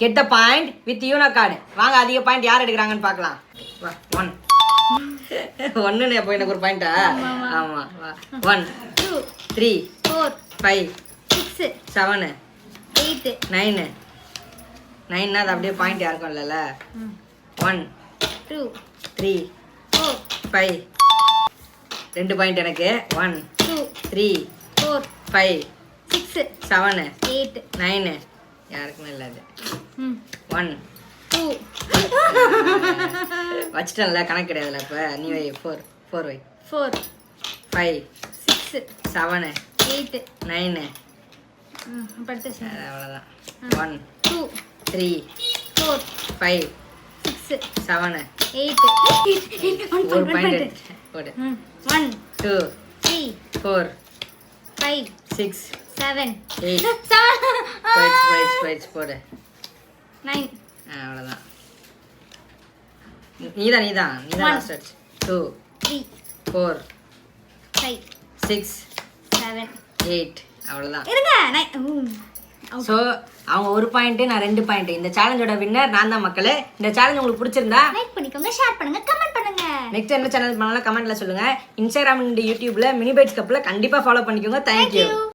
Get the point with Uno card. வாங்க அதிக point யார் எடுக்கிறாங்கன்னு பார்க்கலாம். 1 1 அப்போ எனக்கு ஒரு பாயிண்டா? ஆமா. 1 2 3 4 5 6 7 8 9 9னா அது அப்படியே பாயிண்ட் யாருக்கும் இல்லைல்ல. 1 2 3 4 5 2 பாயிண்ட் எனக்கு. 1 2 3 4 5 6 7 8 9 யாருக்குமே இல்லை அது. 1 2 வச்சிட்டேன்ல, கணக்கு கிடையாதுல. இப்போ நீ வை. 4 வை. 4 5 6 7 8 9 படுத்து அவ்வளோதான். 1 2 3 4 5 6 7 8 ஒரு பாயிண்ட் போடு. 1 2 3 4 5 6 7 8 போயிடுச்சு போடு. 9 அவ்வளோதான். நீதான் லாஸ்ட் ஆச்சு. 2 3 4 5 6 7 8 அவ்வளோதான். இருங்க ஸோ அவங்க ஒரு பாயிண்ட், நான் 2 பாயிண்ட். இந்த சேலஞ்சோட வின்னர் நான் தான் மக்களே. இந்த சேலஞ்ச் உங்களுக்கு பிடிச்சிருந்தா லைக் பண்ணிக்கோங்க, ஷேர் பண்ணுங்க, கமெண்ட் பண்ணுங்க. நெக்ஸ்ட் என்ன சேனல் பண்ணாலும் கமெண்ட்ல சொல்லுங்க. இன்ஸ்டாகிராம் அண்ட் யூடியூப்ல மினி பைட்ஸ் கப்ல கண்டிப்பா ஃபாலோ பண்ணிக்கோங்க. தேங்க்யூ.